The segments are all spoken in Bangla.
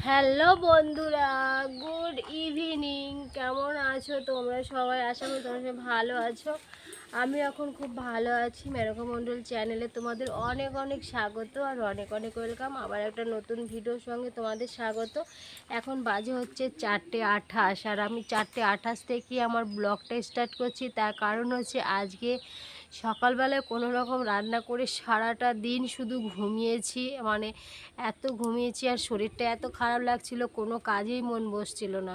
হ্যালো বন্ধুরা, গুড ইভিনিং। কেমন আছো তোমরা সবাই? আশা করি তোমরা সবাই ভালো আছো। আমি এখন খুব ভালো আছি। মেনকা মণ্ডল চ্যানেলে তোমাদের অনেক অনেক স্বাগত আর অনেক অনেক ওয়েলকাম। আবার একটা নতুন ভিডিওর সঙ্গে তোমাদের স্বাগত। এখন বাজে হচ্ছে 4:28 আর আমি 4:28 থেকে আমার ব্লগটা স্টার্ট করছি। তার কারণ হচ্ছে আজকে সকালবেলায় কোনো রকম রান্না করে সারাটা দিন শুধু ঘুমিয়েছি। মানে এত ঘুমিয়েছি আর শরীরটা এত খারাপ লাগছিল, কোনো কাজেই মন বসছিল না।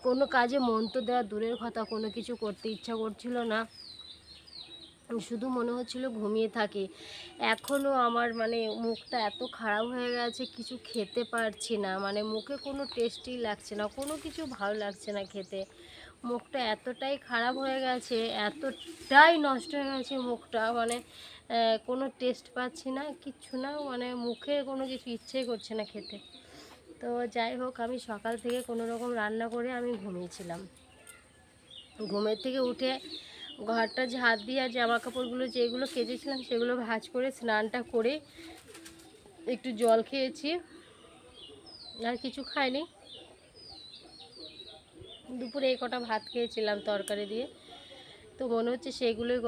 কোনো কাজে মন তো দেওয়া দূরের কথা, কোনো কিছু করতে ইচ্ছা করছিল না। শুধু মনে হচ্ছিল ঘুমিয়ে থাকি। এখনও আমার মুখটা এত খারাপ হয়ে গেছে, কিছু খেতে পারছি না। মুখে কোনো টেস্টই লাগছে না, কোনো কিছু ভালো লাগছে না খেতে। মুখটা এতটাই খারাপ হয়ে গেছে, এতটাই নষ্ট হয়ে গেছে মুখটা। কোনো টেস্ট পাচ্ছি না, কিচ্ছু না। মুখে কোনো কিছু ইচ্ছেই করছে না খেতে। তো যাই হোক, আমি সকাল থেকে কোনো রকম রান্না করে আমি ঘুমিয়েছিলাম। ঘুমের থেকে উঠে ঘরটা ঝাড় দিয়ে আর জামা কাপড়গুলো যেগুলো কেচেছিলাম সেগুলো ভাঁজ করে স্নানটা করে একটু জল খেয়েছি, আর কিছু খাইনি। দুপুরে এই কটা ভাত খেয়েছিলাম তরকারি দিয়ে, তো মনে হচ্ছে সেগুলোই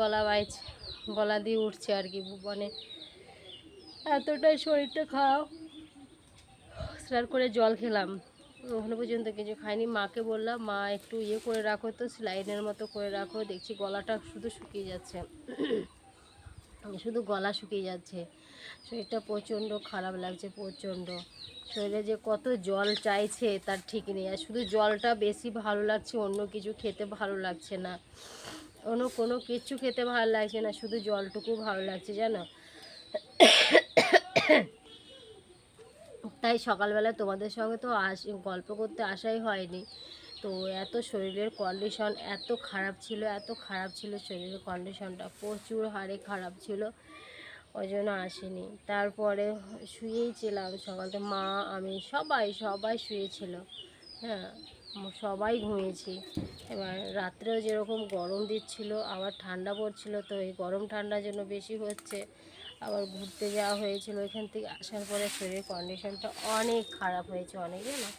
গলা দিয়ে উঠছে আর কি। এতটাই শরীরটা খারাপ। স্নান করে জল খেলাম, ওখানে পর্যন্ত কিছু খাইনি। মাকে বললাম, মা একটু করে রাখো তো, স্লাইনের মতো করে রাখো। দেখছি গলাটা শুধু শুকিয়ে যাচ্ছে, শুধু গলা শুকিয়ে যাচ্ছে। শরীরটা প্রচণ্ড খারাপ লাগছে, প্রচণ্ড। শরীরে যে কত জল চাইছে তার ঠিক নেই। আর শুধু জলটা বেশি ভালো লাগছে, অন্য কিছু খেতে ভালো লাগছে না। অন্য কোনো কিছু খেতে ভালো লাগছে না, শুধু জলটুকু ভালো লাগছে, জানো। তাই সকালবেলা তোমাদের সঙ্গে তো গল্প করতে আসাই হয়নি। তো এত শরীরের কন্ডিশন এত খারাপ ছিল, এত খারাপ ছিল শরীরের কন্ডিশনটা, প্রচুর হারে খারাপ ছিল। ওই জন্য আসিনি। তারপরে শুয়েই ছিলাম সকালতে, মা আমি সবাই সবাই শুয়েছিল। হ্যাঁ, সবাই ঘুমিয়েছি। এবার রাত্রেও যেরকম গরম দিচ্ছিল, আবার ঠান্ডা পড়ছিল, তো এই গরম ঠান্ডার জন্য বেশি হচ্ছে। আবার ঘুরতে যাওয়া হয়েছিল, ওইখান থেকে আসার পরে শরীরের কন্ডিশনটা অনেক খারাপ হয়েছে, অনেক, জানো।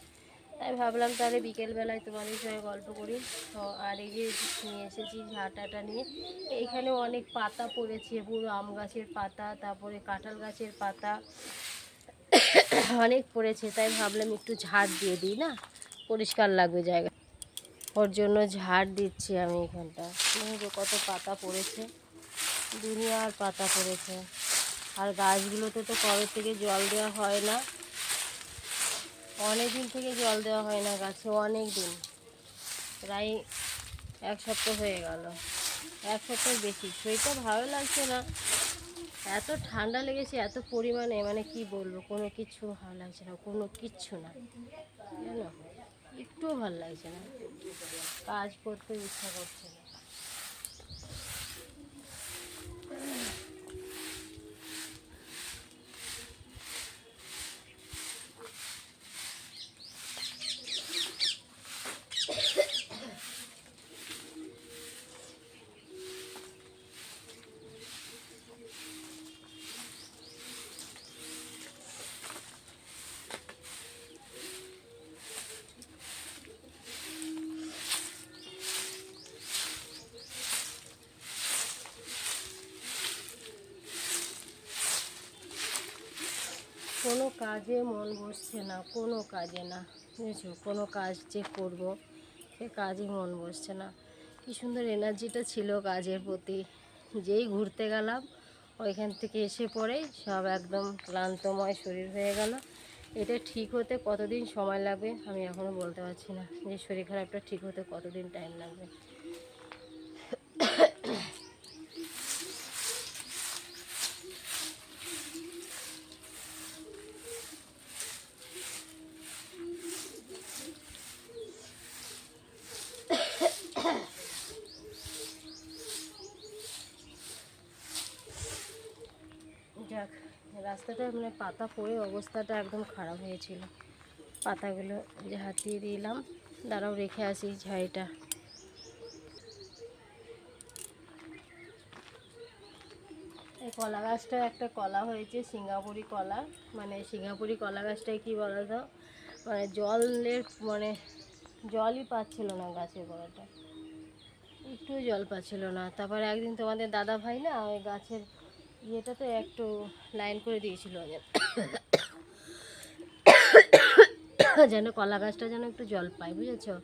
তাই ভাবলাম তাহলে বিকেলবেলায় তোমাদের সঙ্গে গল্প করি। তো আর এই যে নিয়ে এসেছি ঝাঁটাটা নিয়ে, এইখানে অনেক পাতা পড়েছে, পুরো আম গাছের পাতা, তারপরে কাঁঠাল গাছের পাতা অনেক পড়েছে। তাই ভাবলাম একটু ঝাড় দিয়ে দিই, না পরিষ্কার লাগবে জায়গা। ওর জন্য ঝাড় দিচ্ছি আমি এখানটা। দেখো কত পাতা পড়েছে, দুনিয়ার পাতা পড়েছে। আর গাছগুলোতে তো কবে থেকে জল দেওয়া হয় না, অনেক দিন থেকে জল দেওয়া হয় না গাছে, অনেক দিন, প্রায় 1 সপ্তাহ হয়ে গেল, 1 সপ্তাহের বেশি। শরীরটা ভালো লাগছে না, এত ঠান্ডা লেগেছে এত পরিমাণে, কি বলবো, কোনো কিচ্ছু ভালো লাগছে না, কোনো কিচ্ছু না, জানো, একটুও ভালো লাগছে না, কাজ করতে ইচ্ছা করছে না। কোনো কাজে মন বসছে না, কোনো কাজে না, বুঝেছো, কোনো কাজ যে করব সে কাজে মন বসছে না। কী সুন্দর এনার্জিটা ছিল কাজের প্রতি, যেই ঘুরতে গেলাম ওইখান থেকে এসে পরেই সব একদম ক্লান্তময় শরীর হয়ে গেল। এটা ঠিক হতে কতদিন সময় লাগবে আমি এখনও বলতে পারছি না, যে শরীর খারাপটা ঠিক হতে কতদিন টাইম লাগবে। যাক, রাস্তাটা পাতা পড়ে অবস্থাটা একদম খারাপ হয়েছিল। পাতাগুলো ঝাঁটিয়ে দিলাম, দাঁড়াও রেখে আসি ঝাড়িটা। এই কলা গাছটা একটা কলা হয়েছে সিঙ্গাপুরি কলা, মানে সিঙ্গাপুরি কলা গাছটায় কী বলো তো, মানে জলের মানে জলই পাচ্ছিল না গাছের গোড়াটা, একটুও জল পাচ্ছিল না। তারপরে একদিন তোমাদের দাদা ভাই না ওই গাছের ইয়েটাতে একটু লাইন করে দিয়েছিল যেন কলা গাছটা যেন একটু জল পায়, বুঝেছো।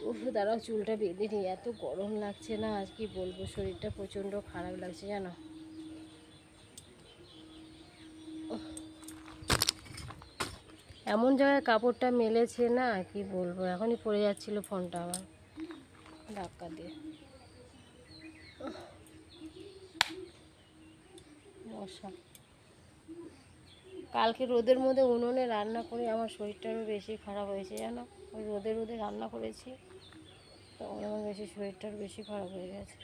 উফ, দাঁড়াও চুলটা বেঁধে নিই, এত গরম লাগছে না আজ, কি বলবো, শরীরটা প্রচণ্ড খারাপ লাগছে জানো। এমন জায়গায় কাপড়টা মেলেছে না, কি বলবো, এখনই পড়ে যাচ্ছিল ফোনটা আমার ধাক্কা দিয়ে। মশা, কালকে রোদের মধ্যে উনুনে রান্না করে আমার শরীরটা আরও বেশি খারাপ হয়েছে জানো। ওই রোদে রোদে রান্না করেছি, তখন আমার বেশি শরীরটা আরও বেশি খারাপ হয়ে গেছে।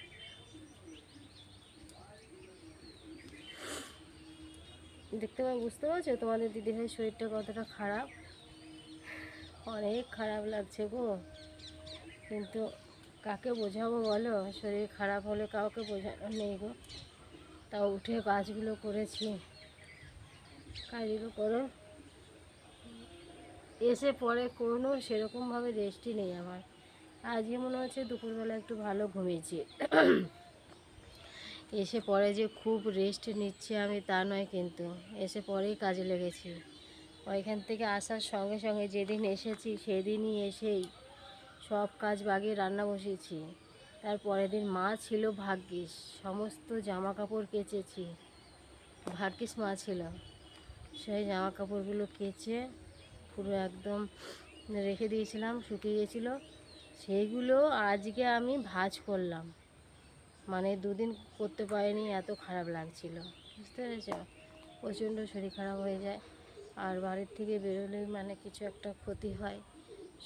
দেখতে বুঝতে পারছো তোমাদের দিদিভাইয়ের শরীরটা কতটা খারাপ, অনেক খারাপ লাগছে গো। কিন্তু কাকে বোঝাবো বলো, শরীর খারাপ হলে কাউকে বোঝানোর নেই গো। তাও উঠে কাজগুলো করেছি, কাজগুলো করো, এসে পরে কোনো সেরকমভাবে রেস্টই নেই আমার। আজকে মনে হচ্ছে দুপুরবেলা একটু ভালো ঘুমিয়েছি, এসে পরে যে খুব রেস্ট নিচ্ছে আমি তা নয়, কিন্তু এসে পরেই কাজে লেগেছি। ওইখান থেকে আসার সঙ্গে সঙ্গে যেদিন এসেছি সেদিনই এসেই সব কাজ বাগিয়ে রান্না বসিয়েছি। তার পরের দিন মা ছিল ভাগ্যিস, সমস্ত জামা কাপড় কেচেছি, ভাগ্যিস মা ছিল, সেই জামা কাপড়গুলো কেচে পুরো একদম রেখে দিয়েছিলাম, শুকিয়ে গেছিলো, সেইগুলো আজকে আমি ভাঁজ করলাম। মানে দুদিন করতে পারিনি, এত খারাপ লাগছিল, বুঝতে পেরেছ। প্রচণ্ড শরীর খারাপ হয়ে যায়, আর বাড়ির থেকে বেরোলেই মানে কিছু একটা ক্ষতি হয়,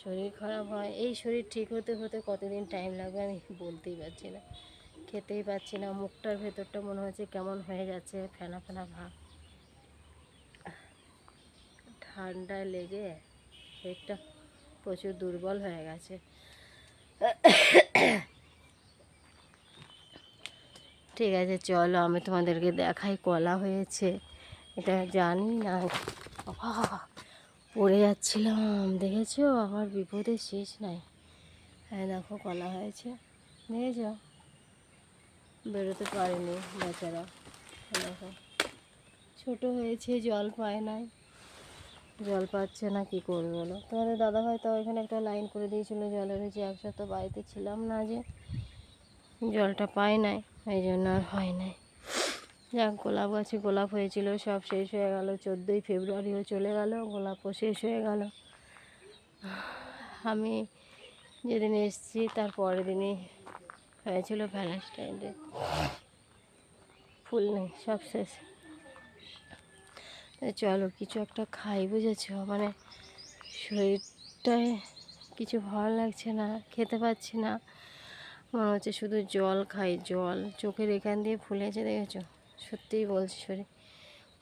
শরীর খারাপ হয়। এই শরীর ঠিক হতে হতে কতদিন টাইম লাগবে আমি বলতেই পারছি না, খেতেই পাচ্ছি না, মুখটার ভেতরটা মনে হচ্ছে কেমন হয়ে যাচ্ছে, ফেনা ফেনা ভাব, ঠান্ডায় লেগে শরীরটা প্রচুর দুর্বল হয়ে গেছে। ঠিক আছে চলো আমি তোমাদেরকে দেখাই, কলা হয়েছে, এটা জানি না, পড়ে যাচ্ছিলাম, দেখেছো, আমার বিপদের শেষ নাই। হ্যাঁ দেখো কলা হয়েছে, দেখেছো, বেরোতে পারেনি বেচারা, দেখো ছোটো হয়েছে, জল পায় নাই, জল পাচ্ছে না, কি করবে বলো। তোমাদের দাদাভাই তাও এখানে একটা লাইন করে দিয়েছিলো জলের, হয়েছে এক সপ্তাহ বাড়িতে ছিলাম না, যে জলটা পাই নাই, এই জন্য আর হয় নাই। যাক, গোলাপ গাছে গোলাপ হয়েছিল সব শেষ হয়ে গেল, 14ই ফেব্রুয়ারিও চলে গেল, গোলাপও শেষ হয়ে গেল। আমি যেদিন এসেছি তার পরের দিনই হয়েছিল ভ্যালেন্টাইন ডে, ফুল নেই, সব শেষ। চলো কিছু একটা খাই, বুঝেছো, মানে শরীরটায় কিছু ভালো লাগছে না, খেতে পাচ্ছি না, মনে হচ্ছে শুধু জল খাই, জল, চোখের এখান দিয়ে ফুলেছে, দেখেছো, সত্যিই বলছি শরীর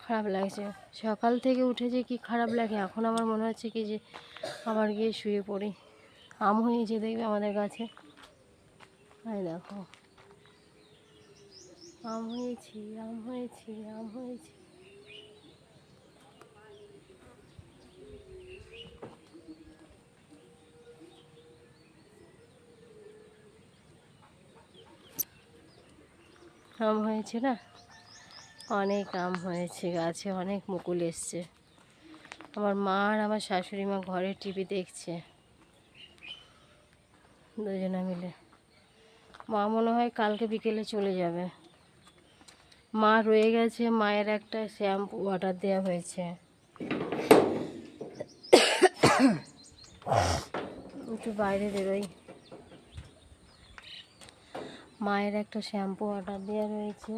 খারাপ লাগছে। সকাল থেকে উঠে যে কি খারাপ লাগে, এখন আমার মনে হচ্ছে কি যে আবার গিয়ে শুয়ে পড়ি। আম হয়েছে দেখবে আমাদের গাছে, এই দেখো আম হয়েছি, আম হয়েছি, আম হয়েছি। আম হয়েছে না, অনেক আম হয়েছে গাছে, অনেক মুকুল এসছে। আমার মা আর আমার শাশুড়ি মা ঘরে টিভি দেখছে দুজনে মিলে। মা মনে হয় কালকে বিকেলে চলে যাবে, মা রয়ে গেছে, মায়ের একটা শ্যাম্পু অর্ডার দেওয়া হয়েছে, একটু বাইরে বেরোই, মায়ের একটা শ্যাম্পু অর্ডার দেওয়া রয়েছে,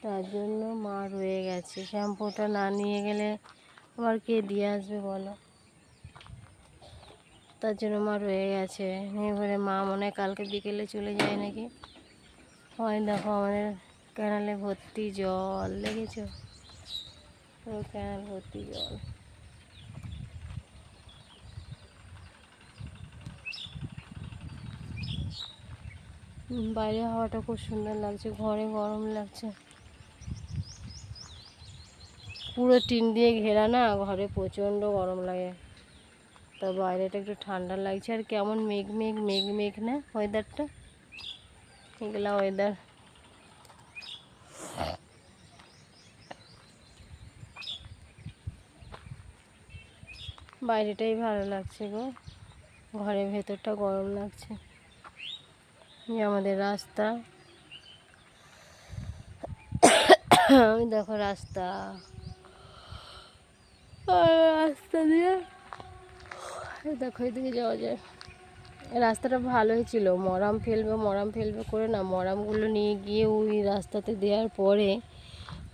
তার জন্য মা রয়ে গেছে। শ্যাম্পুটা না নিয়ে গেলে আবার কে দিয়ে আসবে বলো, তার জন্য মা রয়ে গেছে। এবারে মা মনে হয় কালকে বিকেলে চলে যায় নাকি। হয় দেখো আমাদের ক্যানালে ভর্তি জল, দেখেছো, পুরো ক্যানাল ভর্তি জল। বাইরে হাওয়াটা খুব সুন্দর লাগছে, ঘরে গরম লাগছে। পুরো টিন দিয়ে ঘেরা না, ঘরে প্রচণ্ড গরম লাগে। তো বাইরেটা একটু ঠান্ডা লাগছে, আর কেমন মেঘ মেঘ মেঘ মেঘ না ওয়েদারটা, এগুলা ওয়েদার। বাইরেটাই ভালো লাগছে গো, ঘরের ভেতরটা গরম লাগছে। এই আমাদের রাস্তা, ওই দেখো রাস্তা, রাস্তা দিয়ে দেখো এদিকে যাওয়া যায়। রাস্তাটা ভালোই ছিল, মরাম ফেলবে করে না, মরামগুলো নিয়ে গিয়ে ওই রাস্তাতে দেওয়ার পরে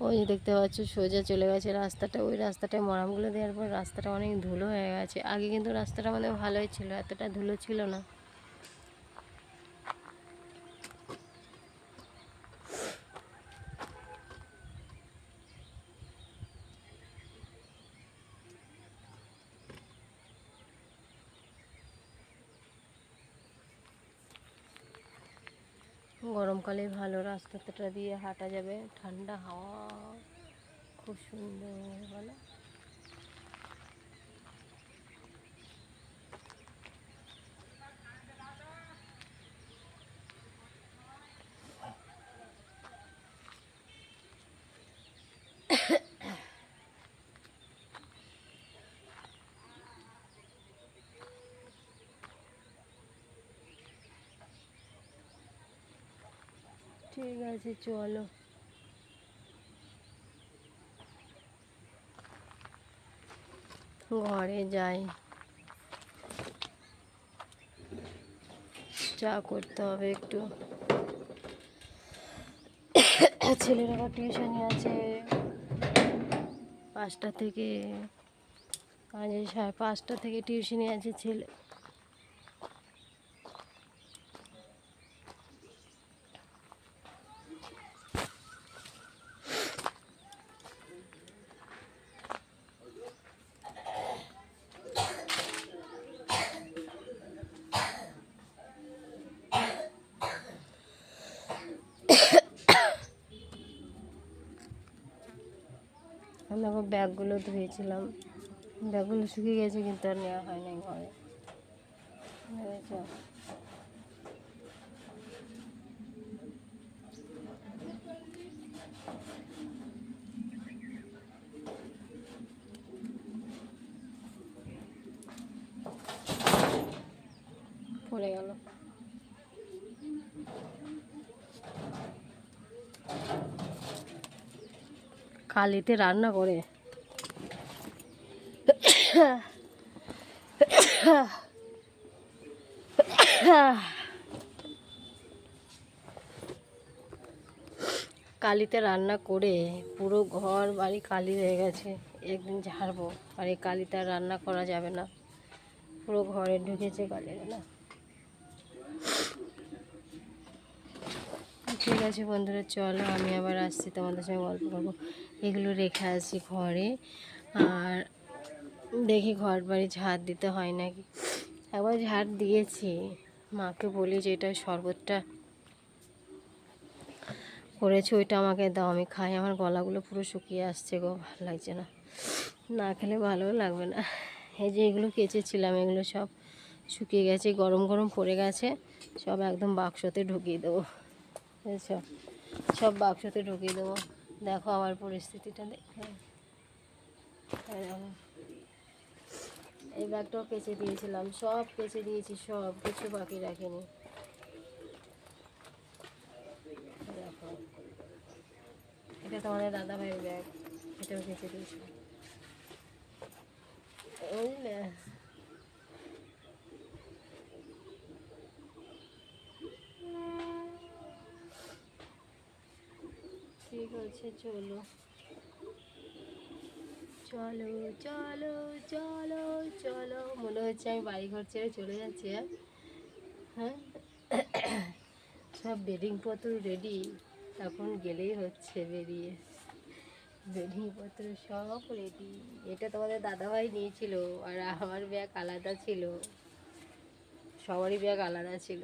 ওই যে দেখতে পাচ্ছ সোজা চলে গেছে রাস্তাটা, ওই রাস্তাটায় মরামগুলো দেওয়ার পর রাস্তাটা অনেক ধুলো হয়ে গেছে। আগে কিন্তু রাস্তাটা আমাদের ভালোই ছিল, এতটা ধুলো ছিল না। গরমকালে ভালো, রাস্তাটা দিয়ে হাঁটা যাবে, ঠান্ডা হাওয়া, খুব সুন্দর বলো। ঠিক আছে চলো, ঘরে যাই, চা করতে হবে একটু। ছেলের আবার টিউশনি আছে 5টা থেকে, আজ 5:30 থেকে টিউশনি আছে ছেলে। আমি আবার ব্যাগগুলো ধুয়েছিলাম, ব্যাগগুলো শুকিয়ে গেছে কিন্তু আর নেওয়া হয় নাই ঘরে, বুঝেছো। পড়ে গেল। কালিতে রান্না করে কালিতে রান্না করে পুরো ঘর বাড়ি কালি হয়ে গেছে। একদিন ঝাড়বো, আর এই কালিতে আর রান্না করা যাবে না, পুরো ঘরে ঢুকেছে কালিগুলো। ঠিক আছে বন্ধুরা, চলো আমি আবার আসছি, তোমাদের সঙ্গে গল্প করবো। এগুলো রেখে আসি ঘরে, আর দেখি ঘর বাড়ি ঝাড় দিতে হয় নাকি। একবার ঝাড় দিয়েছি, মাকে বলি যে এটা শরবতটা করেছি ওইটা আমাকে দাও, আমি খাই। আমার গলাগুলো পুরো শুকিয়ে আসছে গো, ভালো লাগছে না, না খেলে ভালোও লাগবে না। এই যে এগুলো কেচেছিলাম, এগুলো সব শুকিয়ে গেছে, গরম গরম পড়ে গেছে, সব একদম বাক্সতে ঢুকিয়ে দেবো, বুঝেছো, সব বাক্সতে ঢুকিয়ে দেবো। দেখো আমার পরিস্থিতিটা দেখে, এই ব্যাগটাও কেচে দিয়েছিলাম, সব কেচে দিয়েছি, সব কিছু বাকি রাখিনি। দেখো এটা তোমাদের দাদা ভাইয়ের ব্যাগ, এটাও কেচে দিয়েছিলাম, বুঝলে। ঠিক আছে চলো, চলো চলো চলো চলো, মনে হচ্ছে আমি বাড়িঘর ছেড়ে চলে যাচ্ছি। হ্যাঁ, সব বেডিংপত্র রেডি, এখন গেলেই হচ্ছে বেরিয়ে, বেডিংপত্র সব রেডি। এটা তোমাদের দাদাভাই নিয়েছিল, আর আমার ব্যাগ আলাদা ছিল, সবারই ব্যাগ আলাদা ছিল।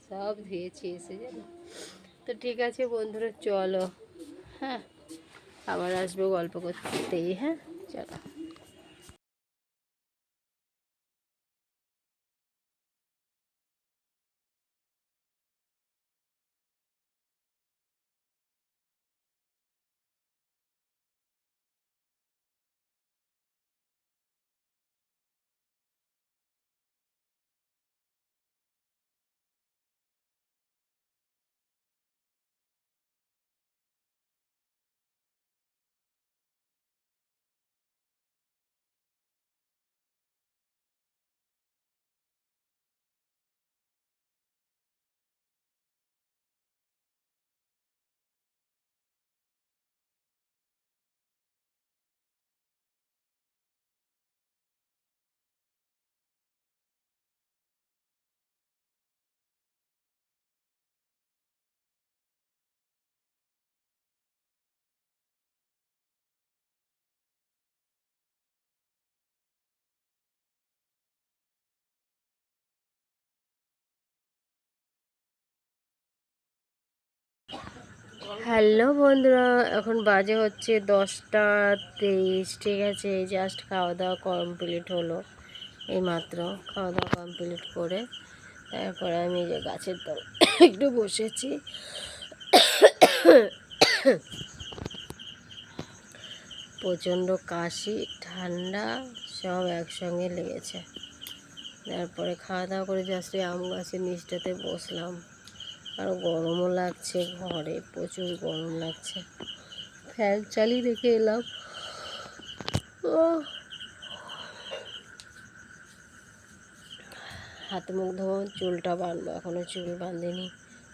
সব ধুয়েছি এসে, জানো। তো ঠিক আছে বন্ধুরা, চলো, হ্যাঁ, আবার আসবো গল্প করতেই, হ্যাঁ, চলো। হ্যালো বন্ধুরা, এখন বাজে হচ্ছে 10টা 23, ঠিক আছে। জাস্ট খাওয়া দাওয়া কমপ্লিট হলো, এই মাত্র খাওয়া দাওয়া কমপ্লিট করে তারপরে আমি যে গাছের তলায় একটু বসেছি। প্রচণ্ড কাশি ঠান্ডা সব একসঙ্গে লেগেছে। তারপরে খাওয়া দাওয়া করে জাস্ট আম গাছের নিচটাতে বসলাম। আর গরমও লাগছে, ঘরে প্রচুর গরম লাগছে, ফ্যান চালিয়ে রেখে এলাম। হাতে মুখ ধোবো, চুলটা বাঁধবো, এখনও চুল বাঁধিনি,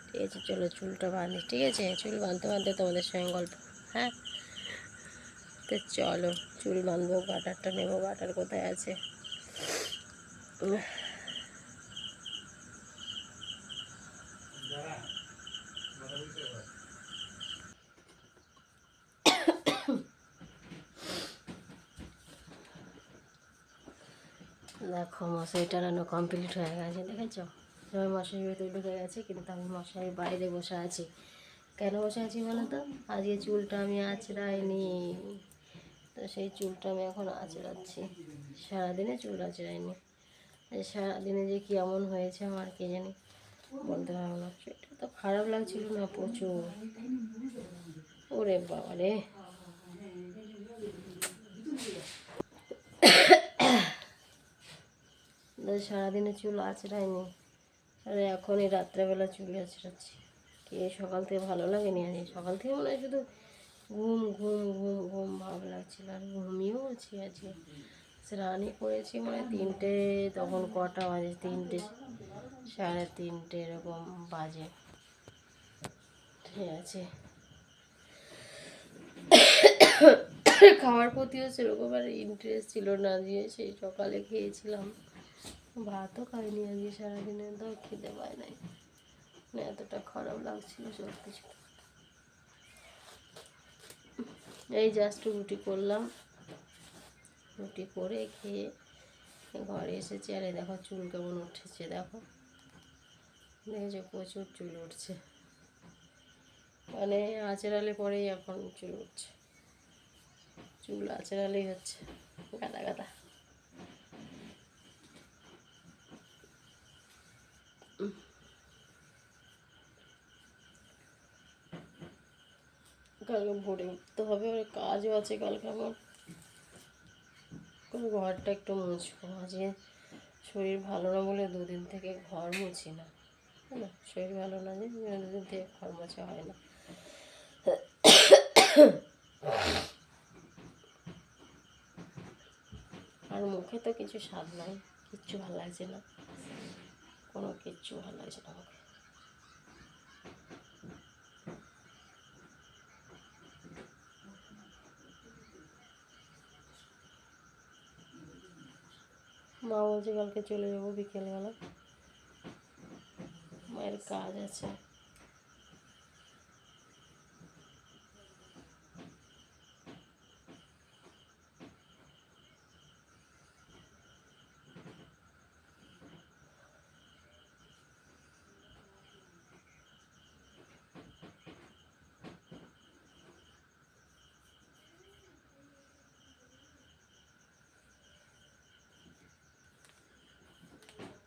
ঠিক আছে। চলো চুলটা বাঁধি, ঠিক আছে। চুল বাঁধতে বাঁধতে তোমাদের সঙ্গে গল্প, হ্যাঁ। তো চলো চুল বাঁধবো, গাটারটা নেবো, গাটার কোথায় আছে। দেখো মশারি টানানো কমপ্লিট হয়ে গেছে, দেখেছ। সবাই মশারির ভেতরে ঢুকে গেছে, কিন্তু আমি মশারির বাইরে বসে আছি। কেন বসে আছি বলো তো? আজকে চুলটা আমি আঁচড়াইনি, তো সেই চুলটা আমি এখন আঁচড়াচ্ছি। সারাদিনে চুল আঁচড়াইনি, সারাদিনে যে কেমন হয়েছে আমার কে জানি, বলতে পারবো না। সেটা তো খারাপ লাগছিল না প্রচুর, ওরে বাবা রে। সারাদিনে চুল আঁচড়াইনি, আর এখন এই রাত্রেবেলা চুল আঁচড়াচ্ছি। কে সকাল থেকে ভালো লাগেনি, আজ সকাল থেকে মনে হয় শুধু ঘুম ঘুম ঘুম ঘুম ভাব লাগছিল। আর ঘুমিয়েও আছি আজকে, স্নানই করেছি মানে 3টে, তখন কটা বাজে, 3টে 3:30 এরকম বাজে, ঠিক আছে। খাওয়ার প্রতিও সেরকম আর ইন্টারেস্ট ছিল না, দিয়ে সেই সকালে খেয়েছিলাম, ভাতও খাইনি আজকে সারাদিনে, তো খেতে পায় নাই, মানে এতটা খারাপ লাগছিল সব কিছু। এই জাস্ট রুটি করলাম, রুটি করে খেয়ে ঘরে এসেছি। আর দেখো চুল কেমন উঠেছে, দেখো দেখেছো, প্রচুর চুল উঠছে, মানে আঁচড়ালে পরেই এখন চুল উঠছে, চুল আঁচড়ালেই হচ্ছে গাদা গাদা। কালকে ভোরে উঠতে হবে, আর কাজও আছে কালকে আমার, ঘরটা একটু মুছবো। আজকে শরীর ভালো না বলে 2 দিন থেকে ঘর মুছি না, হ্যাঁ। শরীর ভালো না যে 2 দিন থেকে ঘর মোছা হয় না। আর মুখে তো কিছু স্বাদ নাই, কিচ্ছু ভালো লাগছে না, কোনো কিচ্ছু ভালো লাগছে না মুখে। মা বলছে কালকে চলে যাবো বিকেলবেলা, মায়ের কাজ আছে।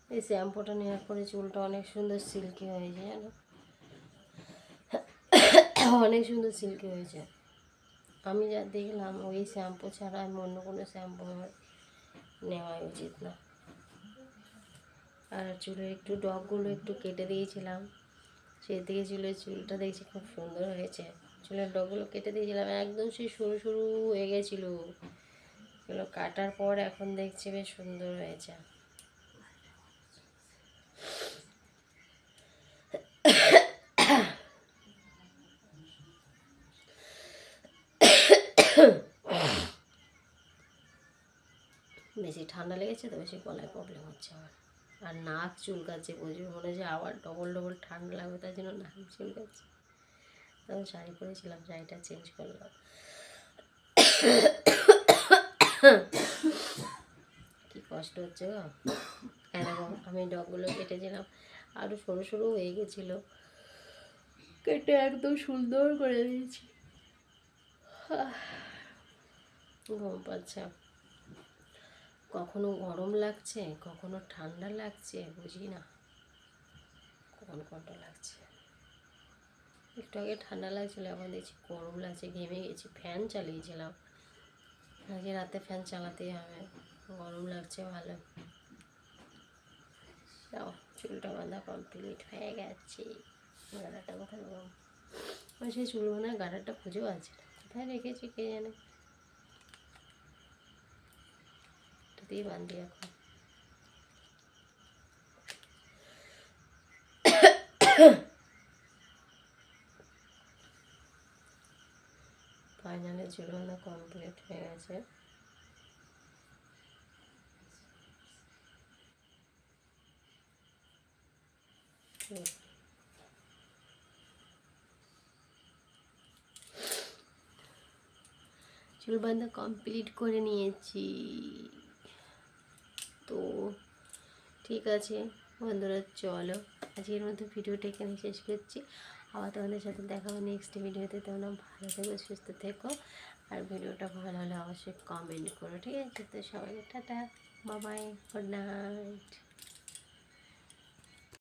এই শ্যাম্পুটা নেওয়ার পরে চুলটা অনেক সুন্দর সিল্কি হয়েছে, জানো, অনেক সুন্দর সিল্কি হয়েছে। আমি যা দেখলাম ওই শ্যাম্পু ছাড়া আমি অন্য কোনো শ্যাম্পু আমার নেওয়া উচিত না। আর চুলের একটু ডগগুলো একটু কেটে দিয়েছিলাম, সেই থেকে চুলটা দেখছি খুব সুন্দর হয়েছে। চুলের ডগগুলো কেটে দিয়েছিলাম, একদম সেই সরু সরু হয়ে গেছিলো, এগুলো কাটার পর এখন দেখছি বেশ সুন্দর হয়েছে। বেশি ঠান্ডা লেগেছে তো, বেশি গলায় প্রবলেম হচ্ছে আমার। আর নাক চুলকাচ্ছে প্রচুর, মনে হচ্ছে আবার ডবল ডবল ঠান্ডা লাগবে, তার জন্য নাক চুলকাচ্ছে। তখন শাড়ি পরেছিলাম, শাড়িটা চেঞ্জ করলাম। কি কষ্ট হচ্ছে গো। এরকম আমি ডগগুলো কেটেছিলাম, আরও সরু সরু হয়ে গেছিলো, কেটে একদম সুন্দর করে দিয়েছি। ঘুম পাচ্ছে, কখনো গরম লাগছে কখনো ঠান্ডা লাগছে, বুঝি না কখন কোনটা লাগছে। একটু আগে ঠান্ডা লাগছিল, এখন দেখছি গরম লাগছে, ঘেমে গেছি। ফ্যান চালিয়েছিলাম, আজকে রাতে ফ্যান চালাতেই হবে, গরম লাগছে ভালো। যাও, চুলটা বাঁধা কমপ্লিট হয়ে গেছে। গাড়াটা কোথায় লাগাবো, আর সেই চুল বাঁধা গাড়াটা খুঁজেও আছে, কোথায় রেখেছি কে জানে। এটাতেই বাঁধি এখন। ফাইনালি চুল বাঁধা কমপ্লিট হয়ে গেছে। চুল বাঁধা কমপ্লিট করে নিয়েছি। তো ঠিক আছে বন্ধুরা, চলো আজকের মতো ভিডিওটা এখানে শেষ করছি। আবার তোমাদের সাথে দেখা হবে নেক্সট ভিডিওতে। তোমরা ভালো থেকো, সুস্থ থেকো, আর ভিডিওটা ভালো হলে অবশ্যই কমেন্ট করো, ঠিক আছে? তো সবাইকে tata, bye bye, good night.